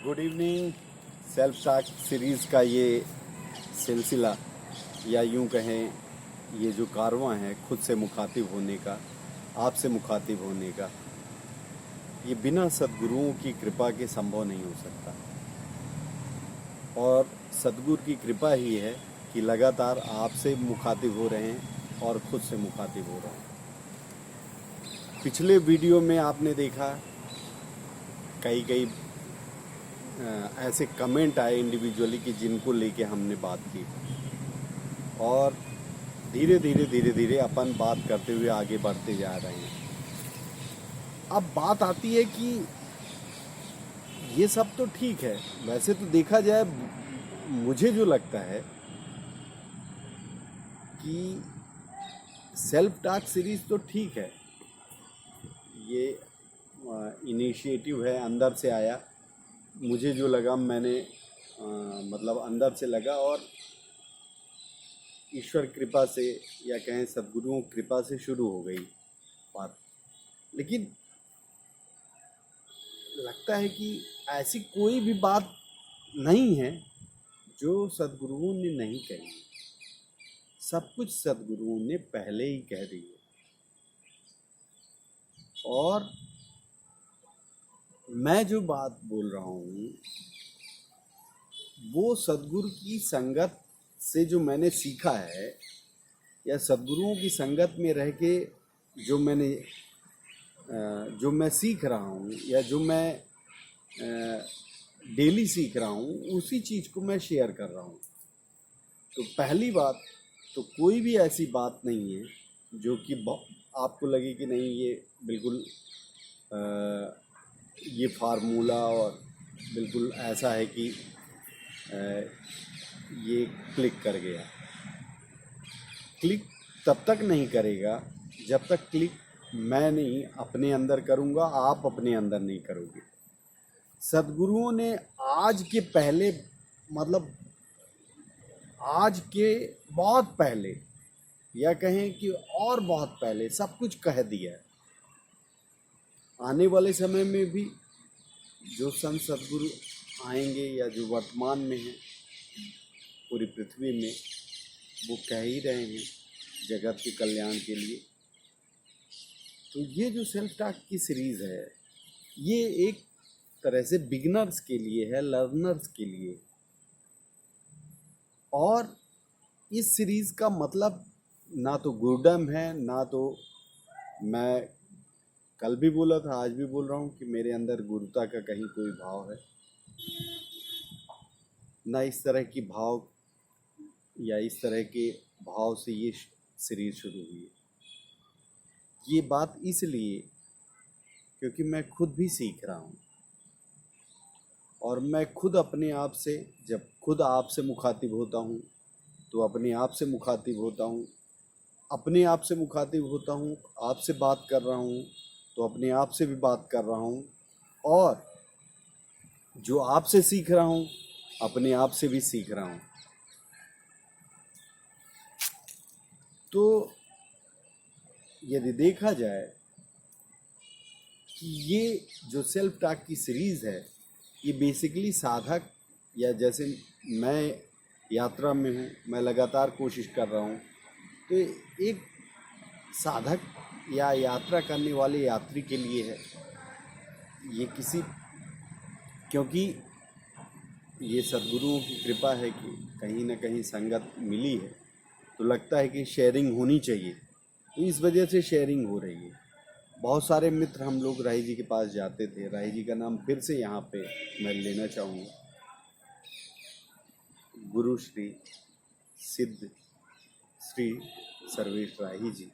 Good evening. Self talk series का ये सिलसिला या यूं कहें ये जो कारवां है खुद से मुखातिब होने का, आपसे मुखातिब होने का, ये बिना सद्गुरुओं की कृपा के संभव नहीं हो सकता। और सद्गुरु की कृपा ही है कि लगातार आपसे मुखातिब हो रहे हैं और खुद से मुखातिब हो रहे हैं। पिछले वीडियो में आपने देखा कई कई ऐसे कमेंट आए इंडिविजुअली कि जिनको लेके हमने बात की और धीरे धीरे अपन बात करते हुए आगे बढ़ते जा रहे हैं। अब बात आती है कि ये सब तो ठीक है, वैसे तो देखा जाए मुझे जो लगता है कि सेल्फ टॉक सीरीज तो ठीक है, ये इनिशिएटिव है, अंदर से आया, मुझे जो लगा मैंने मतलब अंदर से लगा और ईश्वर कृपा से या कहें सद्गुरुओं कृपा से शुरू हो गई बात। लेकिन लगता है कि ऐसी कोई भी बात नहीं है जो सद्गुरुओं ने नहीं कही। सब कुछ सद्गुरुओं ने पहले ही कह दी है। और मैं जो बात बोल रहा हूँ वो सद्गुरु की संगत से जो मैंने सीखा है या सद्गुरुओं की संगत में रह के जो मैं सीख रहा हूँ या जो मैं डेली सीख रहा हूँ, उसी चीज़ को मैं शेयर कर रहा हूँ। तो पहली बात तो कोई भी ऐसी बात नहीं है जो कि आपको लगे कि नहीं ये बिल्कुल ये फार्मूला और बिल्कुल ऐसा है कि ये क्लिक कर गया। क्लिक तब तक नहीं करेगा जब तक क्लिक मैं नहीं अपने अंदर करूँगा, आप अपने अंदर नहीं करोगे। सद्गुरुओं ने आज के पहले मतलब आज के बहुत पहले या कहें कि और बहुत पहले सब कुछ कह दिया है। आने वाले समय में भी जो संत सद्गुरु आएंगे या जो वर्तमान में हैं पूरी पृथ्वी में, वो कह ही रहे हैं जगत के कल्याण के लिए। तो ये जो सेल्फ टॉक की सीरीज़ है ये एक तरह से बिगिनर्स के लिए है, लर्नर्स के लिए। और इस सीरीज़ का मतलब ना तो गुरुडम है, ना तो मैं कल भी बोला था, आज भी बोल रहा हूँ कि मेरे अंदर गुरुता का कहीं कोई भाव है, ना इस तरह की भाव या इस तरह के भाव से ये सीरीज शुरू हुई है। ये बात इसलिए क्योंकि मैं खुद भी सीख रहा हूँ और मैं खुद अपने आप से, जब खुद आपसे मुखातिब होता हूँ तो अपने आप से मुखातिब होता हूँ, अपने आप से मुखातिब होता हूँ, आपसे बात कर रहा हूँ तो अपने आप से भी बात कर रहा हूँ, और जो आपसे सीख रहा हूँ अपने आप से भी सीख रहा हूँ। तो यदि देखा जाए कि ये जो सेल्फ टॉक की सीरीज़ है ये बेसिकली साधक, या जैसे मैं यात्रा में हूँ, मैं लगातार कोशिश कर रहा हूँ, तो एक साधक या यात्रा करने वाले यात्री के लिए है ये। क्योंकि ये सद्गुरुओं की कृपा है कि कहीं ना कहीं संगत मिली है तो लगता है कि शेयरिंग होनी चाहिए, तो इस वजह से शेयरिंग हो रही है। बहुत सारे मित्र हम लोग राही जी के पास जाते थे, राही जी का नाम फिर से यहाँ पे मैं लेना चाहूँगा, गुरु श्री सिद्ध श्री सर्वेश राही जी,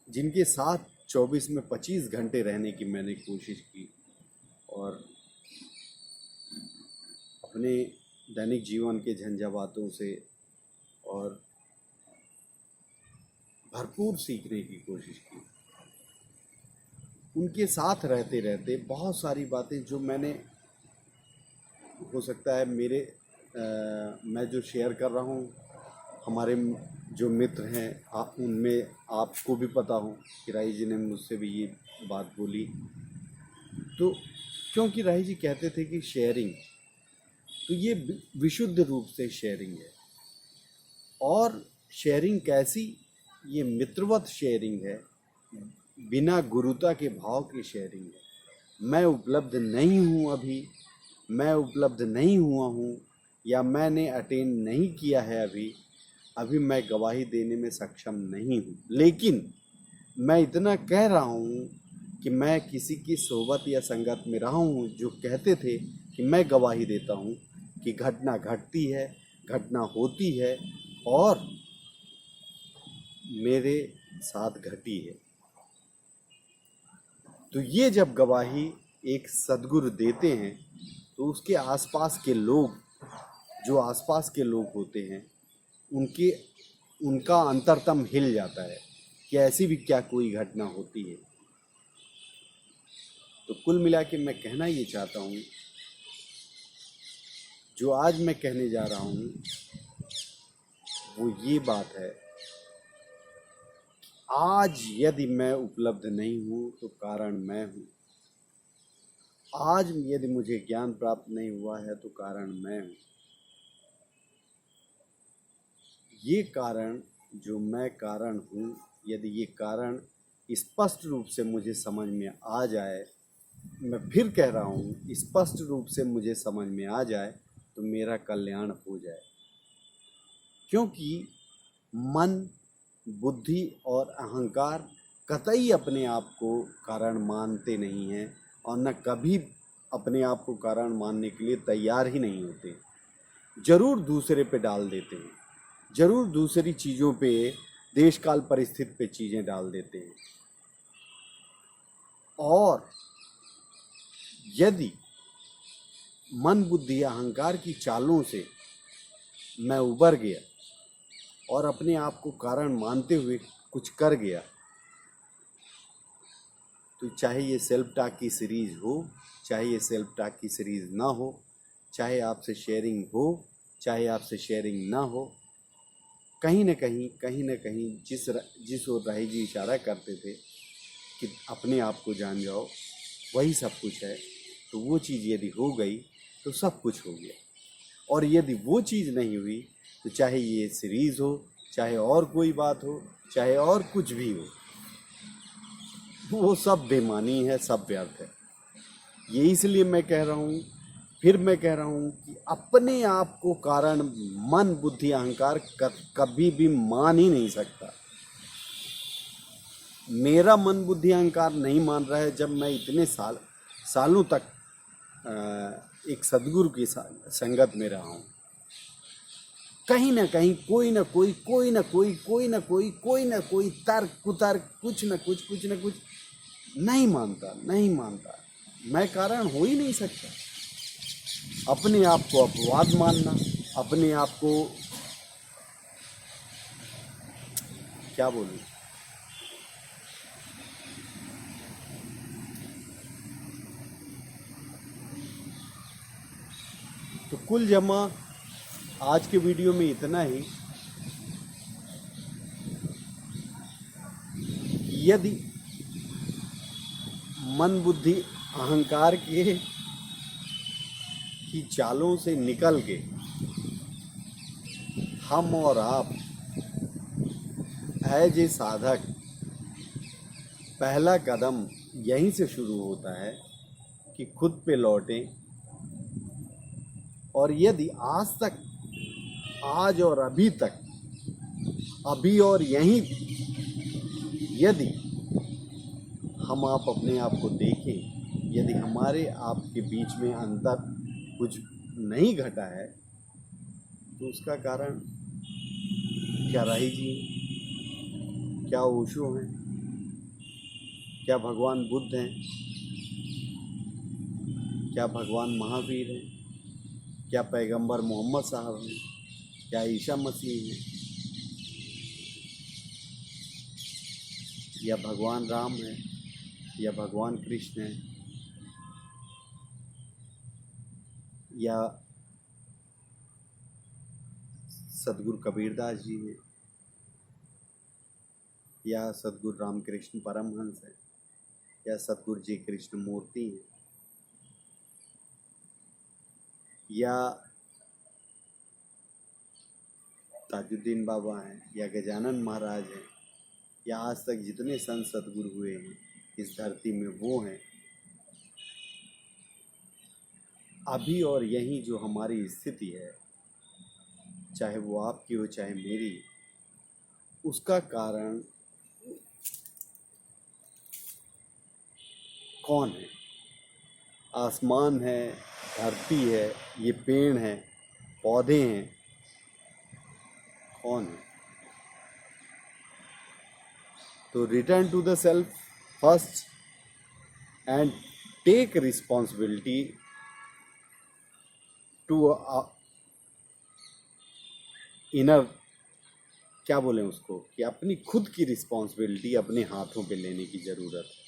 जिनके साथ 24 में 25 घंटे रहने की मैंने कोशिश की और अपने दैनिक जीवन के झंझावातों से और भरपूर सीखने की कोशिश की। उनके साथ रहते रहते बहुत सारी बातें जो मैंने, हो सकता है मैं जो शेयर कर रहा हूँ, हमारे जो मित्र हैं उनमें आपको भी पता हो कि राही जी ने मुझसे भी ये बात बोली। तो क्योंकि राही जी कहते थे कि शेयरिंग, तो ये विशुद्ध रूप से शेयरिंग है। और शेयरिंग कैसी? ये मित्रवत शेयरिंग है, बिना गुरुता के भाव की शेयरिंग है। मैं उपलब्ध नहीं हूँ अभी, मैं उपलब्ध नहीं हुआ हूँ, या मैंने अटेंड नहीं किया है अभी मैं गवाही देने में सक्षम नहीं हूँ, लेकिन मैं इतना कह रहा हूँ कि मैं किसी की सोबत या संगत में रहा हूँ जो कहते थे कि मैं गवाही देता हूँ कि घटना घटती है, घटना होती है और मेरे साथ घटी है। तो ये जब गवाही एक सद्गुरु देते हैं तो उसके आसपास के लोग, जो आसपास के लोग होते हैं, उनका अंतरतम हिल जाता है कि ऐसी भी क्या कोई घटना होती है। तो कुल मिला के मैं कहना ये चाहता हूँ, जो आज मैं कहने जा रहा हूँ वो ये बात है, आज यदि मैं उपलब्ध नहीं हूँ तो कारण मैं हूँ। आज यदि मुझे ज्ञान प्राप्त नहीं हुआ है तो कारण मैं हूँ। ये कारण, जो मैं कारण हूँ, यदि ये कारण स्पष्ट रूप से मुझे समझ में आ जाए, मैं फिर कह रहा हूँ, स्पष्ट रूप से मुझे समझ में आ जाए तो मेरा कल्याण हो जाए। क्योंकि मन, बुद्धि और अहंकार कतई अपने आप को कारण मानते नहीं हैं और न कभी अपने आप को कारण मानने के लिए तैयार ही नहीं होते। जरूर दूसरे पे डाल देते हैं, जरूर दूसरी चीज़ों पे, देश काल परिस्थिति पे चीज़ें डाल देते हैं। और यदि मन, बुद्धि, अहंकार की चालों से मैं उबर गया और अपने आप को कारण मानते हुए कुछ कर गया, तो चाहे ये सेल्फ टॉक की सीरीज़ हो, चाहे ये सेल्फ टॉक की सीरीज़ ना हो, चाहे आपसे शेयरिंग हो, चाहे आपसे शेयरिंग ना हो, कहीं न कहीं जिस ओर राही जी इशारा करते थे कि अपने आप को जान जाओ, वही सब कुछ है। तो वो चीज़ यदि हो गई तो सब कुछ हो गया। और यदि वो चीज़ नहीं हुई तो चाहे ये सीरीज़ हो, चाहे और कोई बात हो, चाहे और कुछ भी हो, वो सब बेमानी है, सब व्यर्थ है। ये इसलिए मैं कह रहा हूँ, फिर मैं कह रहा हूँ कि अपने आप को कारण मन, बुद्धि, अहंकार कभी भी मान ही नहीं सकता। मेरा मन, बुद्धि, अहंकार नहीं मान रहा है जब मैं इतने सालों तक एक सद्गुरु की संगत में रहा हूँ। कहीं ना कहीं कोई ना कोई तर्क कुतर्क कुछ ना कुछ नहीं मानता। मैं कारण हो ही नहीं सकता। अपने आप को अपवाद मानना, अपने आप को क्या बोलूं, तो कुल जमा आज के वीडियो में इतना ही। यदि मन, बुद्धि, अहंकार की चालों से निकल के हम और आप एज ए साधक, पहला कदम यहीं से शुरू होता है कि खुद पे लौटें। और यदि आज और अभी तक, अभी और यहीं, यदि हम आप अपने आप को देखें, यदि हमारे आपके बीच में अंतर कुछ नहीं घटा है, तो उसका कारण क्या राही जी, क्या ओशो हैं, क्या भगवान बुद्ध हैं, क्या भगवान महावीर हैं, क्या पैगंबर मोहम्मद साहब हैं, क्या ईसा मसीह हैं, या भगवान राम हैं, या भगवान कृष्ण हैं, या सदगुरु कबीरदास जी हैं, या सद्गुरु रामकृष्ण परमहंस हैं, या सद्गुरु जी कृष्ण मूर्ति हैं, या ताजुद्दीन बाबा हैं, या गजानन महाराज हैं, या आज तक जितने संत सद्गुरु हुए हैं इस धरती में वो हैं। अभी और यहीं जो हमारी स्थिति है, चाहे वो आपकी हो चाहे मेरी, उसका कारण कौन है? आसमान है, धरती है, ये पेड़ हैं, पौधे हैं, कौन है? तो return to the self first and take responsibility to inner, क्या बोलें उसको, कि अपनी खुद की रिस्पॉन्सिबिलिटी अपने हाथों पे लेने की ज़रूरत है।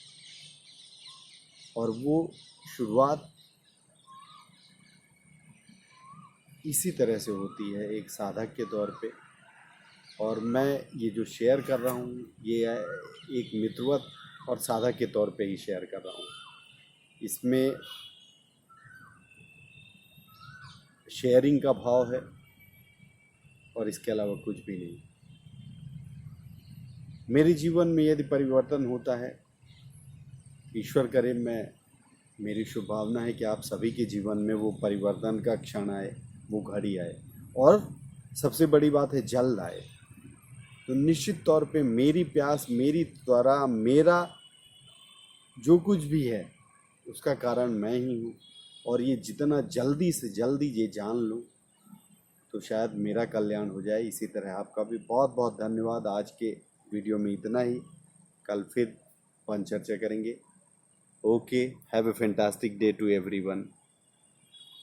और वो शुरुआत इसी तरह से होती है एक साधक के तौर पे। और मैं ये जो शेयर कर रहा हूँ ये एक मित्रवत और साधक के तौर पे ही शेयर कर रहा हूँ। इसमें शेयरिंग का भाव है और इसके अलावा कुछ भी नहीं। मेरे जीवन में यदि परिवर्तन होता है, ईश्वर करे, मेरी शुभकामना है कि आप सभी के जीवन में वो परिवर्तन का क्षण आए, वो घड़ी आए, और सबसे बड़ी बात है जल्द आए। तो निश्चित तौर पे मेरी प्यास, मेरी त्वरा, मेरा जो कुछ भी है उसका कारण मैं ही हूँ। और ये जितना जल्दी से जल्दी ये जान लूँ तो शायद मेरा कल्याण हो जाए। इसी तरह आपका भी बहुत बहुत धन्यवाद। आज के वीडियो में इतना ही, कल फिर चर्चा करेंगे। Okay, have a fantastic day to everyone.